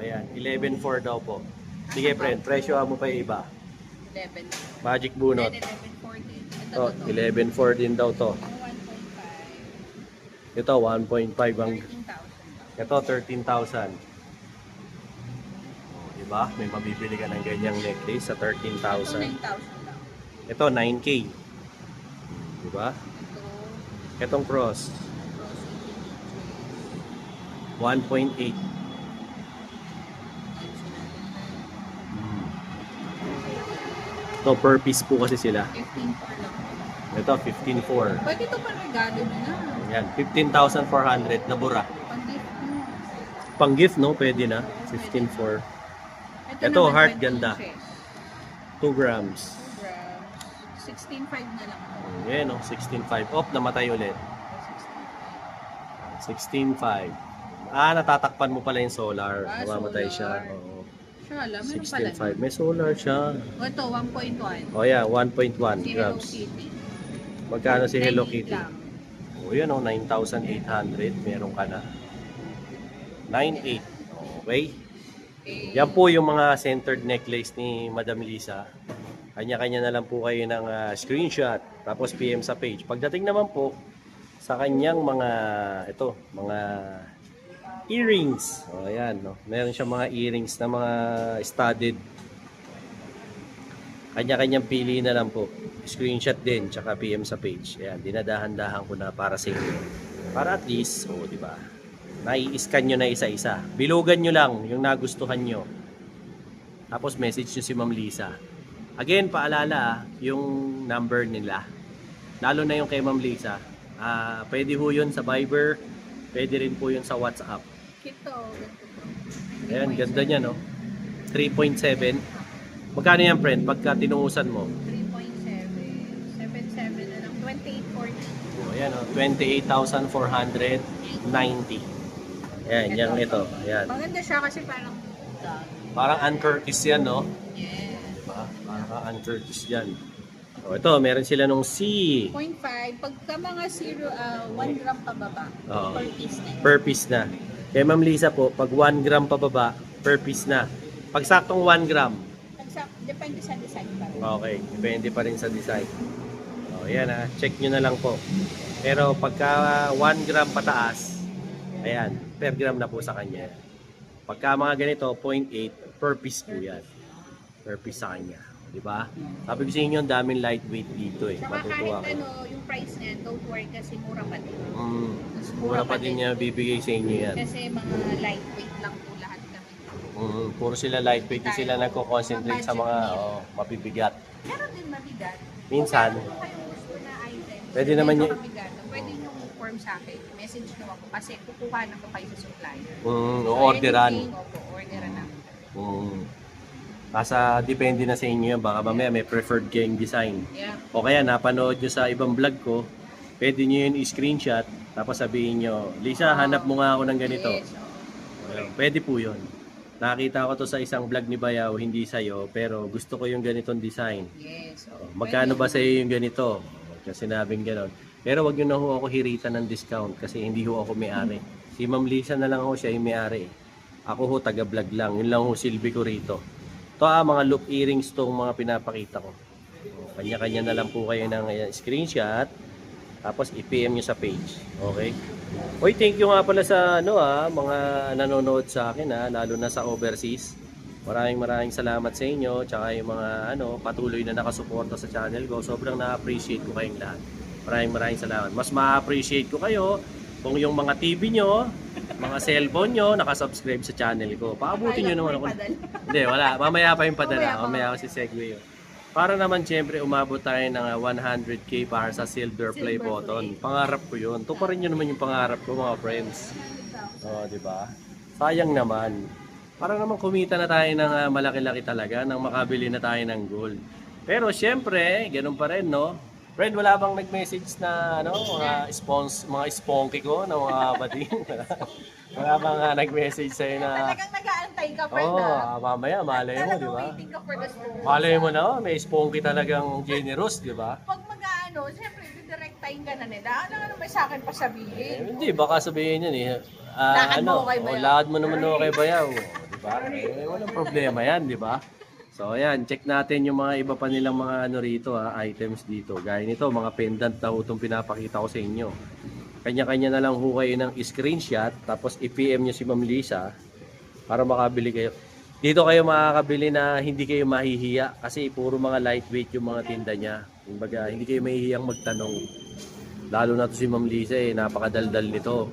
Ayan, 11.4 daw po. Sige, friend, presyo mo pa yung iba. 11. Magic bunot. 11.4 din. To, 11.4 din daw to. 1.5. Ito, 1.5 ang... 13,000. Ito, 13,000. Diba? May mabibili ka ng ganyang necklace sa 13,000. Ito 9,000 lang. Ito, 9K. Diba? Ito, Itong cross, Rosy. 1.8. Ito, per piece po kasi sila. 15,400 lang. Ito, 15.4. Pwede ito pa regalo nyo na. Yan, 15,400 na bura. Pang-gift mo. Pang gift, no? Pwede na. 15.4. Ito, naman, heart 20 ganda. inches. 2 grams. 2 grams. 16.5 na lang. Yan, no? 16.5. Off, namatay ulit. 16.5. Natatakpan mo pala yung solar. Ah, Namamatay solar. siya. Oo. Siya, alam, meron pala. 16.5. May solar siya. O ito, 1.1. Oh yeah, 1.1 Si Hello grams. Kitty. Magkano si Hello 98 Kitty? lang. Oh, yan oh, 9,800. Meron ka na. 9.8. Okay. Yan po yung mga centered necklace ni Madam Lisa. Kanya-kanya na lang po kayo ng screenshot. Tapos PM sa page. Pagdating naman po sa kanyang mga mga earrings. O ayan, no. Meron siya mga earrings na mga studded. Kanya-kanyang pili na lang po. Screenshot din, tsaka PM sa page. Ayan, dinadahan-dahan ko na para sa inyo. Para at least, di ba? Nai-scan nyo na isa-isa. Bilugan nyo lang yung nagustuhan nyo. Tapos message nyo si Ma'am Lisa. Again, paalala, yung number nila. Lalo na yung kay Ma'am Lisa. Pwede ho yun sa Viber. Pwede rin po yun sa WhatsApp. Kito. Ayan, ganda niya, no? 3.7. Magkano yan, friend? Pagka tinuusan mo. 3.7. 7.7 na lang. 28.40. O, ayan, no? 28,490. Ayan, yung ito. Ayan. Maganda siya kasi parang Parang Ann Curtis yan, no? yes. Parang Ann Curtis yan. O, ito, meron sila nung C. 0.5. Pagka mga 1 gram pababa, Oo. per piece na. Per piece na. Kay Ma'am Lisa po, pag 1 gram pababa, per piece na. Pag saktong 1 gram, Depende sa design pa rin. okay, depende pa rin sa design. O, yan ha, check nyo na lang po. Pero pagka 1 gram pataas, ayan, per gram na po sa kanya. Pagka mga ganito, 0.8, per piece po yan. Per piece sa kanya. Diba? Sabi ko sa inyo, ang daming lightweight dito eh. Saka Matutuwa kahit ko. Yung price niya, don't worry kasi mura pa din. Mas mura pa din niya bibigay sa inyo yan. Kasi mga lightweight lang po lahat kami. Puro sila lightweight, hindi sila nagko-concentrate sa mga mabibigat. Meron din mabigat. Minsan, Kung kayong gusto na item, pwede naman medyo yun. mabigat, pwede nyo form sa akin. Message nyo ako kasi kukuha na ko kayo sa supplier. orderan. Anything, opo, orderan na. Basta depende na sa inyo yan. Baka mamaya may preferred kayong design. Yeah. O kaya napanood nyo sa ibang vlog ko, pwede nyo yun i-screenshot, tapos sabihin nyo, Lisa, hanap mo nga ako ng ganito. Yes, Pwede po yun. Nakita ko to sa isang vlog ni Bayaw, hindi sa'yo, pero gusto ko yung ganitong design. yes. Magkano ba sa'yo yung ganito? Kasi sinabing gano'n. Pero wag nyo na ho ako hiritan ng discount kasi hindi ho ako may-ari. Si Ma'am Lisa na lang ho siya yung may-ari. Ako ho, taga-vlog lang. Yun lang ho silbi ko rito. Ito mga loop earrings tong mga pinapakita ko. Kanya-kanya na lang po kayo ng screenshot. Tapos i-PM nyo sa page. Okay? Oy, thank you nga pala sa mga nanonood sa akin lalo na sa overseas. Maraming salamat sa inyo. Tsaka yung mga patuloy na nakasuporta sa channel ko. Sobrang na-appreciate ko kayong lahat. Maraming salamat. Mas ma-appreciate ko kayo kung yung mga TV nyo, mga cellphone nyo, nakasubscribe sa channel ko. Paabutin nyo naman ako. Hindi, wala. Mamaya pa yung padala. Mamaya ako si Segway. Para naman siyempre umabot tayo ng 100k para sa silver play button. Pangarap ko yun. Tuparin nyo naman yung pangarap ko mga friends. Di ba? Sayang naman. Para naman kumita na tayo ng malaki-laki talaga nang makabili na tayo ng gold. Pero siyempre, ganun pa rin, no? Friend, wala bang nag-message na mga sponky ko na mga bading? Wala bang nag-message sa'yo na Talagang nag-aantay ka, friend. mamaya, malay mo, di ba? Waiting ka for the spoon. Malay mo na, may sponky talagang generous, di ba? Pag siyempre, direct time ka na nila. Ano nga naman sa akin pa sabihin? Hindi, baka sabihin yun eh. Lakad mo kay Bayaw. Lakad mo naman ako kay Bayaw. Di ba? Walang problema yan, di ba? So ayan, check natin yung mga iba pa nilang mga rito items dito. Gaya nito, mga pendant na itong pinapakita ko sa inyo. Kanya-kanya na lang ho kayo ng screenshot, tapos i-PM nyo si Ma'am Lisa para makabili kayo. Dito kayo makakabili na hindi kayo mahihiya kasi puro mga lightweight yung mga tinda niya. Kumbaga, hindi kayo mahihiyang magtanong. Lalo na to si Ma'am Lisa napakadaldal nito.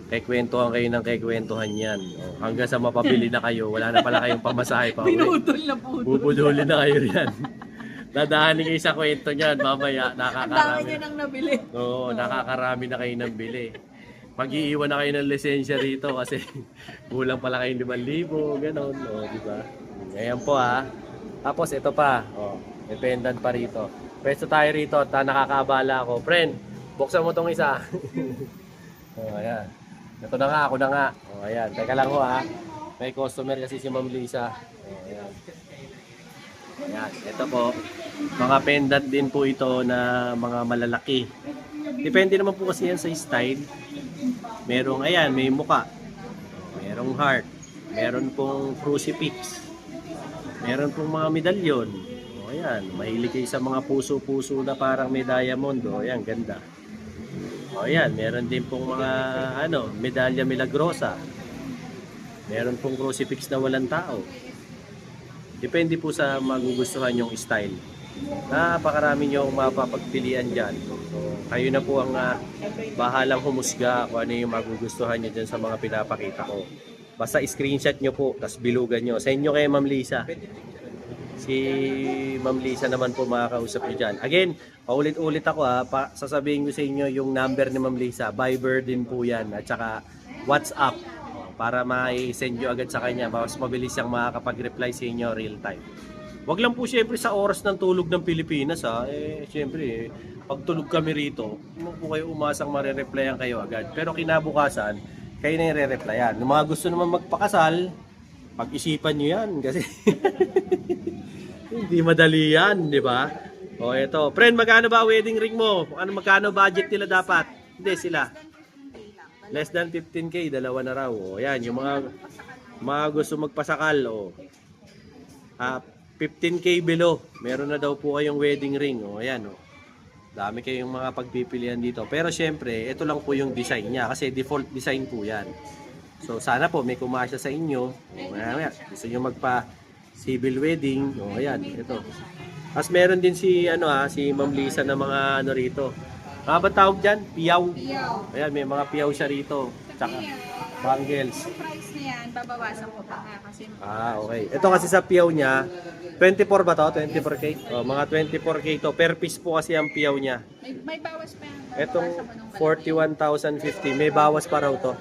Kekwentuhan kayo ng kekwentuhan yan. Hanggang sa mapabili na kayo, wala na pala kayong pamasahe pa uwi. Pinutol na po. Bubudulin na kayo yan. Dadahanin kayo sa kwento niyan, mamaya Ang dami nakakarami. nyo nang nabili. Oo, nakakarami na kayo ng bili. Mag-iiwan na kayo ng lisensya rito kasi kulang pala kayong 5,000, gano'n. Di ba? Ngayon po Tapos ito pa, may pendant pa rito. Pwesto tayo rito at nakakaabala ako. Friend, buksan mo tong isa. Ayan. Ito na nga, ako na nga. O, ayan. Teka lang ho ha. May customer kasi si Ma'am Lisa. O, ayan. Ayan. Ito po. Mga pendant din po ito na mga malalaki. Depende naman po kasi yan sa style. Merong, ayan, may muka. Merong heart. Meron pong crucifix. Meron pong mga medalyon. O, ayan. Mahilig kayo sa mga puso-puso na parang may diamond. O, ayan, ganda. O yan, meron din pong mga medalya milagrosa. Meron pong crucifix na walang tao. Depende po sa magugustuhan yung style. Napakarami nyo mapapagpilian dyan. So, kayo na po ang bahalang humusga kung ano yung magugustuhan nyo dyan sa mga pinapakita ko. Basta screenshot nyo po, tapos bilugan nyo. Send nyo kay Ma'am Lisa. Si Ma'am Lisa naman po makakausap nyo dyan. Again, paulit-ulit ako sasabihin ko sa inyo yung number ni Ma'am Lisa. Viber din po yan. At saka WhatsApp. Para ma-send nyo agad sa kanya. Mas mabilis siyang makakapag-reply sa inyo real time. Wag lang po syempre sa oras ng tulog ng Pilipinas syempre pag tulog kami rito, huwag po kayo umasang mare-replyan kayo agad. Pero kinabukasan, kayo na yung re-replyan. Yung mga gusto naman magpakasal, pag-isipan nyo yan kasi hindi madali yan, di ba? O ito, friend, magkano ba wedding ring mo? Magkano budget nila dapat? Hindi sila. Less than 15k, dalawa na raw. O yan, yung mga gusto magpasakal, 15k below. Meron na daw po kayong wedding ring. O ayan, dami kayong mga pagpipilian dito. Pero syempre, ito lang po yung design niya kasi default design po yan. So sana po may kumasya sa inyo. O, ayan, gusto nyo magpa civil wedding. O ayan, ito. Tapos meron din si Ma'am Lisa na mga rito. Mga ba tawag dyan? Piyaw. Ayan, may mga piyaw siya rito. Tsaka bangles. Yung price na yan, babawasan ko pa kasi okay. Ito kasi sa piyaw niya, 24 ba to? 24k? O, mga 24k to. Per piece po kasi ang piyaw niya. may bawas pa yan. Itong 41,050, may bawas pa raw to.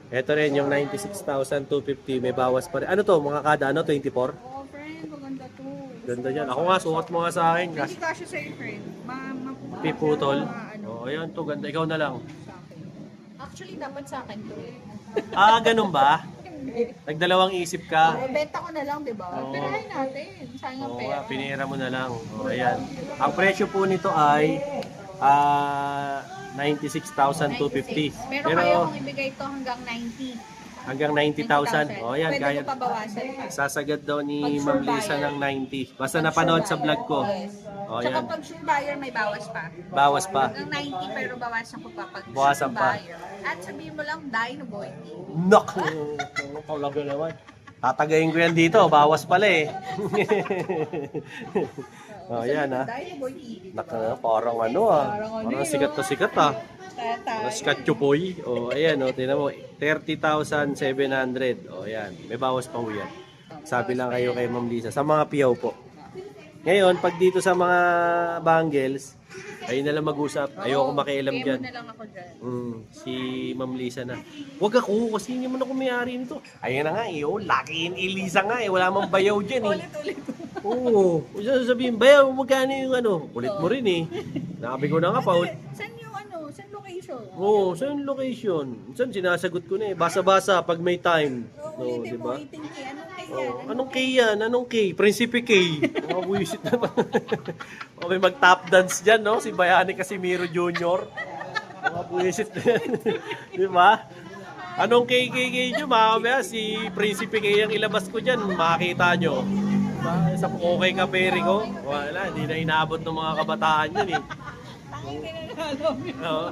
Ito rin, yung 96,250, may bawas pa rin. Ano to? Mga kada 24? Oh, friend, maganda to. Ganda yan. Ako nga, suot mo nga sa akin. Hindi kasya sa'yo, friend. Piputol. Ayan to, ganda. Ikaw na lang. Actually, dapat sa akin to eh. Ganun ba? Nagdalawang isip ka. Benta ko na lang, di ba? Oo. Perahin natin. Sayang ang pera. Pinira mo na lang. Ayan. Ang presyo po nito ay 96,250. Pero kaya kong ibigay ito hanggang 90. Hanggang 90,000. Ayan, Pwede kaya. mo pabawasan. Sasagad daw ni Pag Ma'am sure Lisa buyer. ng 90. Basta napanood sa vlog ko. Yes. O, Tsaka yan. pag sure buyer, may bawas pa. Bawas pa. Hanggang 90 pero bawasan ko pa pag Bawasan sure pa. buyer. At sabihin mo lang, Dino Boy. Nak! Talaga naman. Tatagayin ko yan dito. Bawas pala eh. Ayan Dino Boy TV. Parang Parang sikat to sikat Parang sikat boy. Ayan tingnan mo. 30,700. Ayan. May bawas pa ho yan. Sabi lang kayo kay Ma'am Lisa. Sa mga piyaw po. Ngayon, pag dito sa mga bangles, kayo na lang mag-usap. Ayoko makialam dyan. na lang ako dyan. Si Ma'am Lisa na. Huwag ako kasi hindi mo na kumiyari nito. Ayun na nga Lucky in Elisa nga Wala mang bayaw dyan Ulit-ulit. Oo. Kung sasabihin, bayaw, magkano yung Kulit mo rin Nakabi ko na nga, Paul. Saan yung saan location? Oo, saan location? Saan sinasagot ko na Basa-basa pag may time. No, di ba? Anong K yan? Anong K? Prinsipe K. Mga buwisit na ba? May mag-tap dance dyan, no? Si Bayani Casimiro Jr. Mga buwisit na yan. Di ba? Anong K nyo? Mamaya si Prinsipe K ang ilabas ko dyan. Makakita nyo. Diba? Sa okay ka, peri ko. Wala, hindi na inaabot ng mga kabataan yan Oo.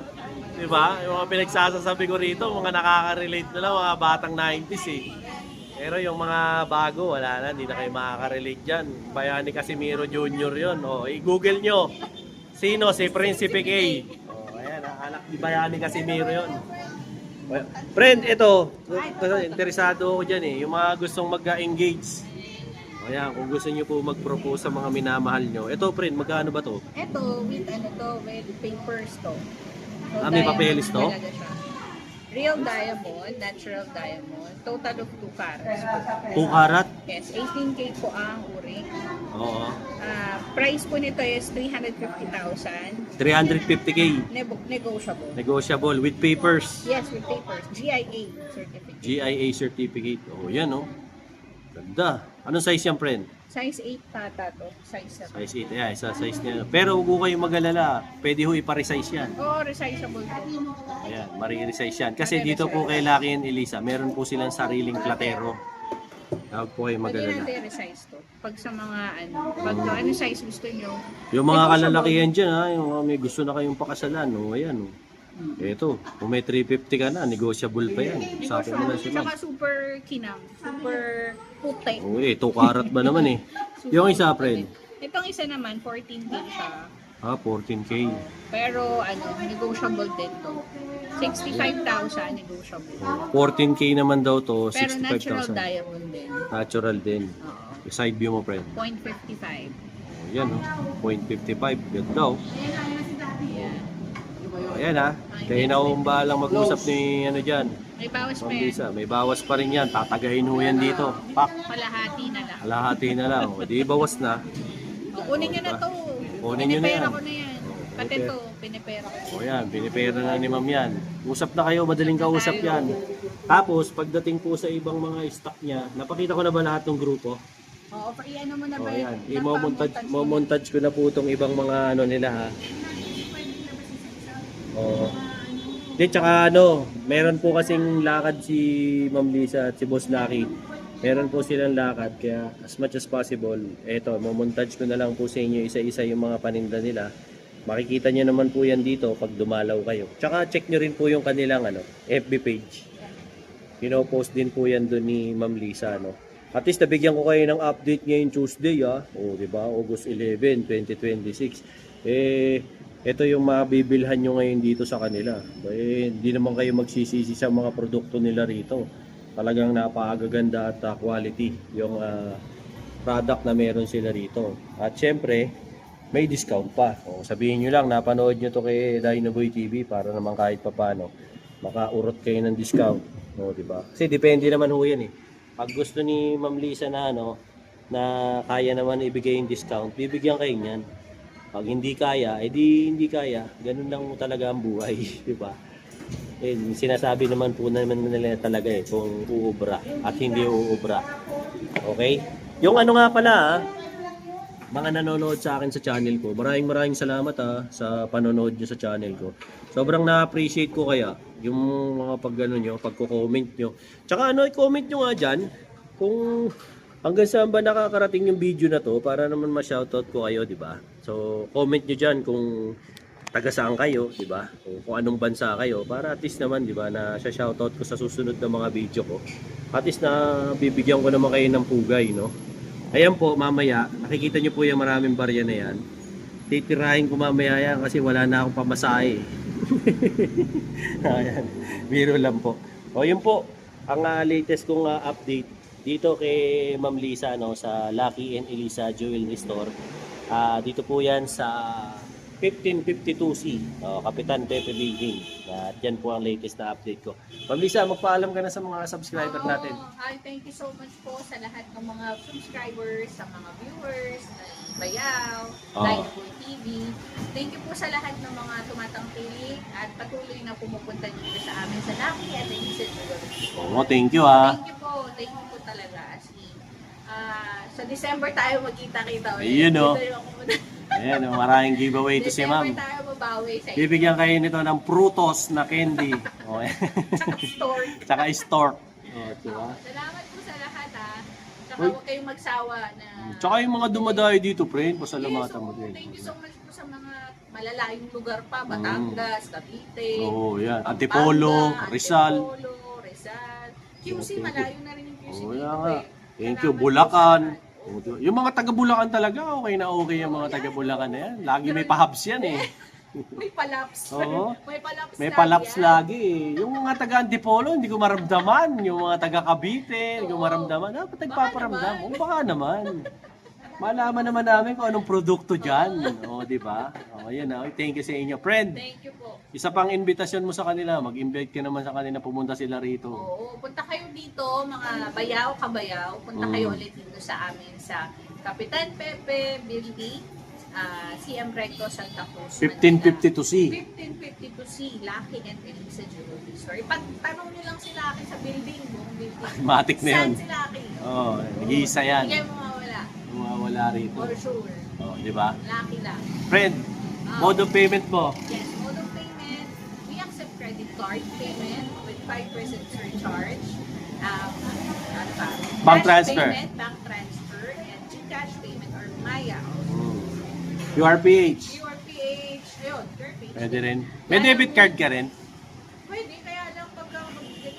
Diba? Yung mga pinagsasasabi ko rito, mga nakaka-relate na lang, mga batang 90s Pero yung mga bago, wala na, hindi na kayo makaka-relate dyan. Bayani Casimiro Jr. yun. I-google nyo. Sino? Si Prinsipe K. Ayan, anak ni Bayani Casimiro yun. Friend, ito. Interesado ako dyan Yung mga gustong mag-engage. Ayan, kung gusto nyo po mag-propose sa mga minamahal nyo. Ito, friend, magkano ba to? Ito, with with papers to. So, may papeles to? talaga siya. Real diamond, natural diamond, total of 2 carats. 2 karat? Yes, 18K po ang uring. Oo. Price po nito is 350,000. 350K. Negotiable. Negotiable with papers. Yes, with papers. GIA certificate. GIA certificate. Oh, yan oh. Ganda. Anong size yan, friend? Size 8 pata to. Size 7. Size 8. Yeah, isa size niya. Pero huwag ko kayong mag-alala. Pwede ho ipa-resize yan. Oo, resizable po. Ayan, mari-resize yan. Kasi dito po kay Lucky and Elisa, meron po silang sariling platero. Huwag po kayong Pwede mag-alala. natin resize to. Pag sa mga ano size gusto nyo. Yung mga kalalakihan dyan ha, yung mga may gusto na kayong pakasalan, oh, ayan oh. Ito, kung may 350 ka na, negotiable pa yan. Sabi mo na sila. Tsaka super kinang. Super puti. Oo, 2 karat ba naman eh. Yung isa, friend. Itong isa naman, 14K siya. 14K. Pero negotiable din to. 65,000 negotiable. 14K naman daw to, Pero natural 65,000. diamond din. Natural din. Oo. Side view mo, friend. 0.55. Oh, yan oh, 0.55. Ganda oh. Ayan. Ayan ha. Kayo na akong bahalang mag-usap ni ano dyan. May bawas pa Ma'am yan. Lisa. May bawas pa rin yan. Tatagahin ho yan dito. Pak. Kalahati na lang. Alahati na lang. O, di bawas na. Kunin nyo na to. Kunin nyo na Pinipera yan. ko na yan. Pati to, pinipera ko. O yan, pinipera na ni ma'am yan. Usap na kayo, madaling kausap yan. Tapos, pagdating po sa ibang mga stock niya, napakita ko na ba lahat ng grupo? Oo, i-ano mo na O ba yan, i-montage ko na po itong ibang mga ano nila ha. O. Di, tsaka meron po kasing lakad si Ma'am Lisa at si Boss Lucky. Meron po silang lakad, kaya as much as possible, eto, montage ko na lang po sa inyo isa-isa yung mga paninda nila. Makikita nyo naman po yan dito pag dumalaw kayo. Tsaka check nyo rin po yung kanilang FB page. Pino-post din po yan doon ni Ma'am Lisa. At least nabigyan ko kayo ng update ngayong Tuesday. O, diba? August 11, 2026. Ito yung mabibilhan nyo ngayon dito sa kanila. Hindi naman kayo magsisisi sa mga produkto nila rito. Talagang napakaganda at quality yung product na meron sila rito. At syempre, may discount pa. O, sabihin nyo lang, napanood nyo to kay Dinoboy TV para naman kahit papano makaurot kayo ng discount. O, diba? Kasi depende naman ho yan eh. Pag gusto ni Ma'am Lisa na na kaya naman ibigay yung discount, bibigyan kayo niyan. Pag hindi kaya, edi hindi kaya. Ganun lang talaga ang buhay, diba? Sinasabi naman po naman nila talaga kung uubra at hindi uubra. Okay? Yung nga pala mga nanonood sa akin sa channel ko, maraming salamat sa panonood nyo sa channel ko. Sobrang na-appreciate ko kaya yung mga nyo, pagko-comment nyo. Tsaka i-comment nyo nga dyan kung hanggang saan ba nakakarating yung video na to para naman ma-shoutout ko kayo, di ba? So, comment nyo dyan kung taga saan kayo, di ba? O kung anong bansa kayo para at least naman, di ba, na shoutout ko sa susunod na mga video ko. At least na bibigyan ko naman kayo ng pugay, no? Ayan po, mamaya, nakikita nyo po yung maraming barya na yan. Titirahin ko mamaya yan kasi wala na akong pamasahe. Ayan, biro lang po. O yun po, ang latest kong update dito kay Ma'am Lisa sa Lucky and Elisa Jewelry Store. Dito po yan sa 1552C, Kapitan Pepe Biging. At yan po ang latest na update ko. Ma'am Lisa, magpaalam ka na sa mga subscriber natin. Hi, thank you so much po sa lahat ng mga subscribers, sa mga viewers, Bayaw, Dinoboy TV. Thank you po sa lahat ng mga tumatangkilik at patuloy na pumupunta dito sa amin sa Lucky at Elisa Jewelry Store. Thank you Thank you po talaga. As in, sa December tayo magkita-kita ulit. Ayun, Dito yung pumunta. Ayan, maraming giveaway to si Ma'am. December tayo mabawi sa inyo. Bibigyan kayo nito ng prutos na candy. Tsaka store. Tsaka stork. Diba? Salamat po sa lahat Tsaka huwag kayong magsawa na... Tsaka yung mga dumadayo dito, friend, pasalamatan mo din. Thank you so much po sa mga malalayong lugar pa. Batangas, Cavite, Oo, yan. Antipolo, Pampanga, Rizal. Antipolo, Rizal. QC, malayo na rin yung QC Oo, dito yan nga. Thank you, Salamat Bulacan. po sa lahat. Yung mga taga Bulacan talaga, okay na okay yung mga taga Bulacan na yan. Lagi may pahabs yan eh. May palaps. Oo. May palaps May lagi palaps yan. lagi eh. Yung mga taga Antipolo, hindi ko maramdaman. Yung mga taga Cavite, hindi ko maramdaman. Dapat nagpaparamdam. O baka naman. malaman naman namin kung anong produkto dyan. O, di ba? O, yun na. Thank you sa inyo. Friend, Thank you po. isa pang invitasyon mo sa kanila. Mag-invite ka naman sa kanila. Pumunta sila rito. Oo, punta kayo dito, mga bayaw, kabayaw. Punta kayo ulit dito sa amin sa Kapitan Pepe Building, CM Recto, Santa Cruz, 1552C. 1552C, Lucky and Elisa Jewelry Store. Ipagtanong nyo lang sila akin sa building, buong building. Matik na yun. Saan sila akin? Oo, nag-iisa yan. Hindi kayo mawawala. Wala rito. For sure. O, di ba? Lucky lang. Friend, mode of payment mo. Yes, mode of payment. We accept credit card payment with 5% surcharge. Ano pa? Bank Cash transfer. Payment, bank transfer, and GCash payment or Maya. QRPH. QRPH, ayun, QRPH. Pwede rin. May debit card ka rin? Pwede, kaya lang pagka mag-debit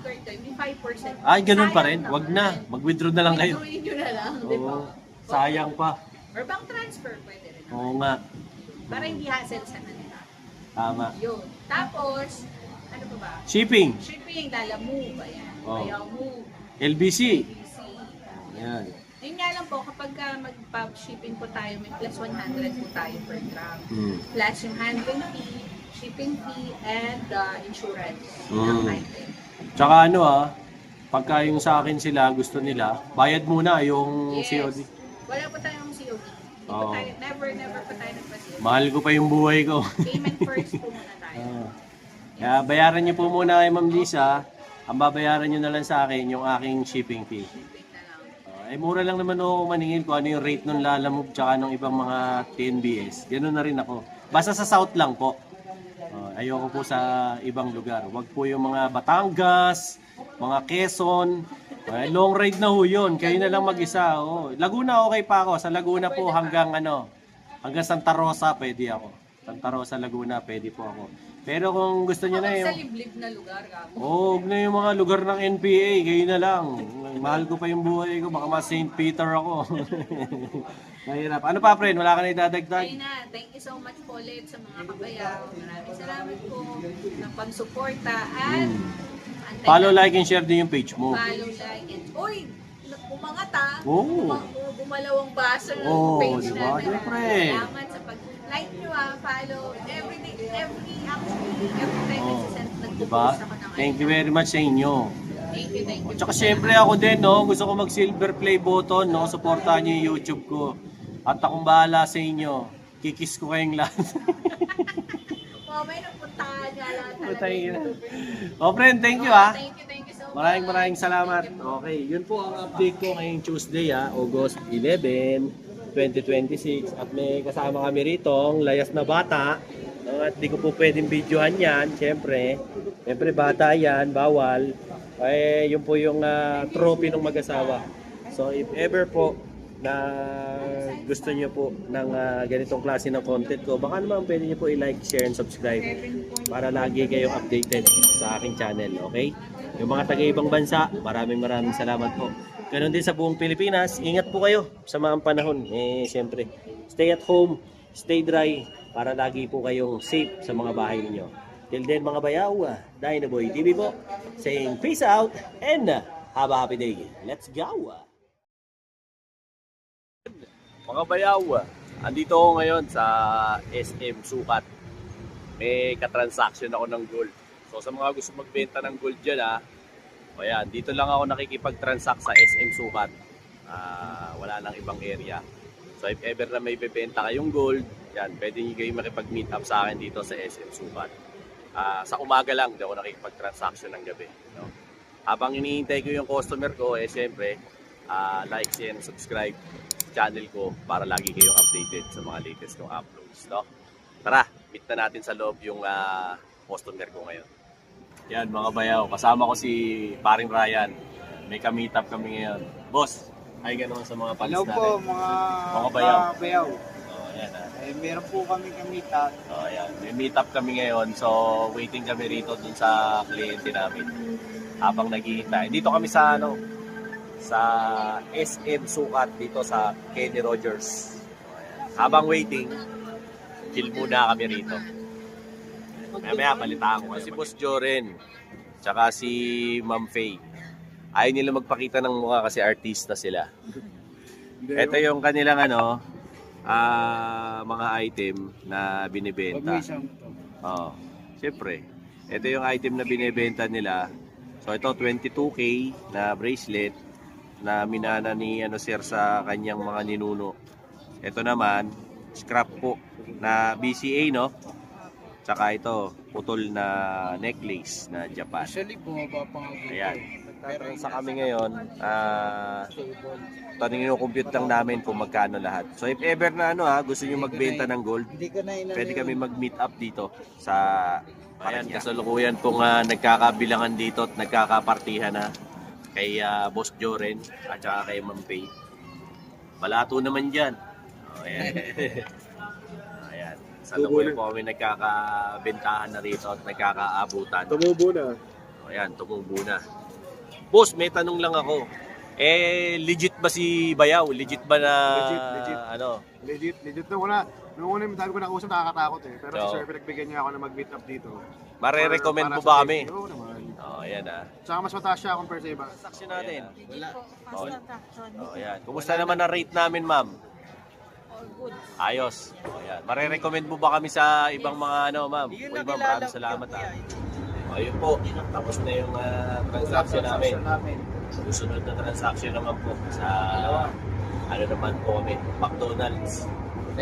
card tayo, may 5%. Ay, ganun pa Sayang rin. Wag naman. na. Mag-withdraw na lang kayo. Withdrawin nyo na lang, di ba? Oo. Sayang pa. Or bank transfer, pwede rin. Oo nga. Para hindi hassle sa kanila. Tama. Yun. Tapos, ano pa ba? Shipping. Shipping, Lala Move, ayan. Oh. Bayaw Move, LBC. ABC. Ayan. Yun nga lang po, kapag mag-shipping po tayo, may plus 100 po tayo per gram. Plus yung handling fee, shipping fee, and insurance ng item. Tsaka pagka yung sa akin sila, gusto nila, bayad muna yung Yes. COD. Wala po tayong COD. Hindi po Oo. tayo, never po tayo nagpa-COD. Mahal ko pa yung buhay ko. Payment first po muna tayo. Kaya bayaran niyo po muna kay Ma'am Lisa. Ang babayaran niyo na lang sa akin yung aking shipping fee. Shipping na lang. Ay mura lang naman ako maningil kung ano yung rate ng Lalamove tsaka ng ibang mga TNBS. Ganun na rin ako. Basta sa South lang po. Ayoko po sa ibang lugar. Wag po yung mga Batangas, mga Quezon. Long ride na ho yun. Kayo na lang mag-isa. Laguna okay pa ako. Sa Laguna po hanggang hanggang Santa Rosa pwede ako. Santa Rosa, Laguna pwede po ako. Pero kung gusto niyo na Sa yung... liblib na lugar, kamo. Huwag na yung mga lugar ng NPA, kayo na lang. Mahal ko pa yung buhay ko, baka mas St. Peter ako. Mahirap. Ano pa, friend? Wala ka na idadagdag? Ayun na, thank you so much po ulit sa mga kabayaw. Maraming salamat po ng pagsuporta at antay Follow, na- like, and share din yung page mo. Follow, like, and... Uy! Umangat Oo. Gumalaw ang baso ng Oo, page diba? namin. Siyempre. Salamat sa pag-like nyo follow. Every time nagpo-post Diba? ako ng Thank you very much sa inyo. Thank you. Tsaka syempre ako din, gusto ko mag-silver play button, Suportahan niyo yung YouTube ko. At akong bahala sa inyo. Kikis ko kayong lahat. May nagpuntahan nga lahat Putay ina. talaga. Friend, thank you Thank you so much. Maraming salamat. Okay, yun po ang update ko ngayong Tuesday, August 11, 2026. At may kasama kami rito, ang layas na bata. At di ko po pwedeng videohan yan, syempre. Syempre bata yan, bawal. Yun po yung trophy ng mag-asawa. So if ever po na gusto niyo po ng ganitong klase ng content ko, baka naman pwede niyo po i-like, share, and subscribe para lagi kayong updated sa aking channel, okay? Yung mga taga-ibang bansa, maraming salamat po. Ganon din sa buong Pilipinas, ingat po kayo sa mga panahon. Siyempre, stay at home, stay dry, para lagi po kayong safe sa mga bahay ninyo. Till then mga bayaw, Dynaboy TV po, saying peace out and have a happy day. Let's go! Mga bayaw, andito ako ngayon sa SM Sukat. May katransaction ako ng gold. So sa mga gusto magbenta ng gold dyan ayan, dito lang ako nakikipag-transact sa SM Sukat. Wala nang ibang area. So if ever na may bebenta kayong gold, yan, pwede nyo kayo makipag-meet up sa akin dito sa SM Sukat. Sa umaga lang, di ako nakikipag-transaction ng gabi. No? Habang iniintay ko yung customer ko, siyempre, like, share, and subscribe channel ko para lagi kayong updated sa mga latest kong uploads. No? Tara, meet na natin sa loob yung customer ko ngayon. Yan mga bayaw, kasama ko si paring Ryan. May ka-meet up kami ngayon. Boss, ay ganoon sa mga fans Hello natin. po mga bayaw. bayaw. Ayan, Meron po kami kamita. ayan. May meet up kami ngayon. So, waiting kami rito dun sa kliyente namin. Habang naghihintay. Dito kami sa sa SM Sukat dito sa Kenny Rogers. Ayan. Habang waiting, chill muna kami rito. Mamaya balitaan ko si Boss Joren, tsaka si Ma'am Faye. Ayaw nila magpakita ng mukha kasi artista sila. Ito yung kanilang mga item na binibenta. Oo. Siyempre, ito yung item na binibenta nila. So ito 22K na bracelet na minana ni sir sa kanyang mga ninuno. Ito naman scrap po na BCA, no? Tsaka ito putol na necklace na Japan. Actually, bumaba pa nga. Ayan. Pero sa kami ngayon, compute lang namin kung magkano lahat. So if ever na gusto niyo magbenta ng gold, pwede kami mag-meet up dito sa ayan, kasalukuyan pong nagkakabilangan dito at nagkakapartihan na kay Boss Joren at saka kay Ma'am Pay. Balato naman dyan. Oh, ayan. Ayan. Kasalukuyan po kami nagkakabentahan na rito at nagkakaabutan. Tumubo na. Oh, ayan, tumubo na. Boss, may tanong lang ako. Legit ba si Bayaw? Legit ba na Legit. Legit na wala. Nung una yung sabi ko nakausap, nakakatakot eh. Pero si So, Sir, pinagbigyan niya ako na mag-meet up dito. Mare-recommend Para mo sa ba safety. kami? Oo naman. Oh, ayan Tsaka mas mataas siya compare sa iba. Transaction natin. Hindi po, Oh. fast transaction. Oh, ayan. Kumusta naman ang rate namin, ma'am? All good. Ayos. Oh, ayan. Mare-recommend mo ba kami sa ibang mga ma'am? Uy, ma'am, maraming salamat Oh, yun po. Tapos na yung transaction namin. Susunod na transaction naman po sa naman po kami, McDonald's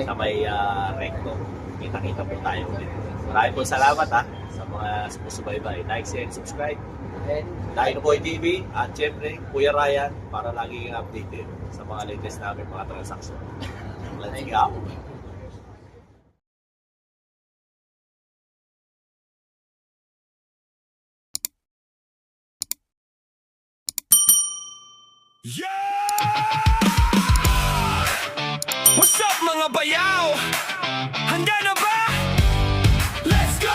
sa may Recto. Kita-kita po tayo ulit. Maraming po salamat sa mga sumusubaybay. Like, share, subscribe. Dahil Boy TV at syempre Kuya Ryan para lagi kang updated sa mga latest namin mga transaction. Let's go! What's up mga bayaw? Handa na ba? Let's go!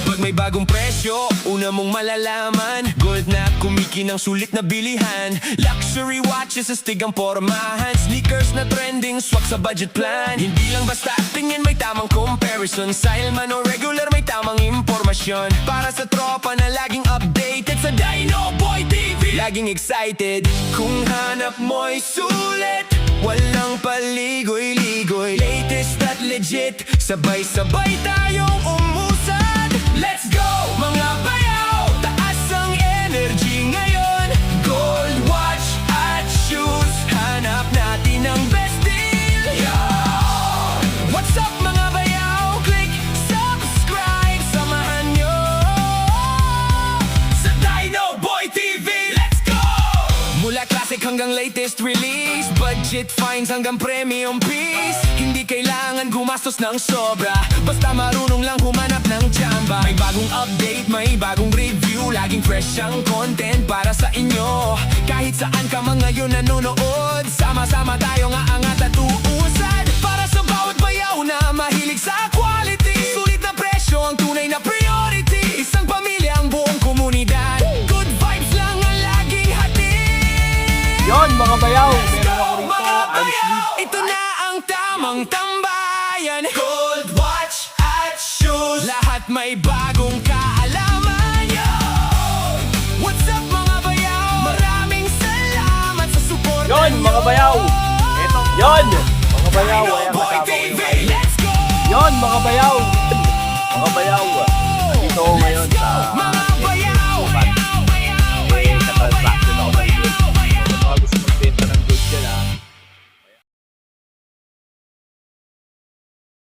Pag may bagong presyo, una mong malalaman Gold na kumikinang sulit na bilihan Luxury watches sa stigang pormahan Sneakers na trending, swak sa budget plan Hindi lang basta tingin, may tamang comparison Style man o regular, may tamang impormasyon Para sa tropa na laging updated sa Dino Boy TV Laging excited Kung hanap mo'y sulit Walang paligoy-ligoy Latest at legit Sabay-sabay tayong umusad Let's go! Mga bayaw Taas ang energy ngayon Gold watch at shoes Hanap natin ang best deal yeah! What's up mga bayaw? Click subscribe Samahan nyo Sa Dino Boy TV Let's go! Mula classic hanggang latest release Budget finds hanggang premium piece Hindi kailangan gumastos ng sobra Basta marunong lang humanap ng tsamba May bagong update, may bagong review Laging fresh ang content para sa inyo Kahit saan ka man ngayon nanonood Sama-sama tayo nga angat at uusad Para sa bawat bayaw na mahilig sa quality Sulit na presyo ang tunay na priority Isang pamilya ang buong komunidad Good vibes lang ang laging hatid Yon mga bayaw! Meron ako rito. Mga I'm bayaw, ito na ang tamang tambayan Gold watch at shoes Lahat may bagong kaalaman Yo! What's up mga bayaw? Maraming salamat sa support Yon mga bayaw! Yon! Mga bayaw! Ayan, Boy kasama ko TV, yung item. let's go! Yon mga bayaw! Mga bayaw! Dito ako ngayon sa Mga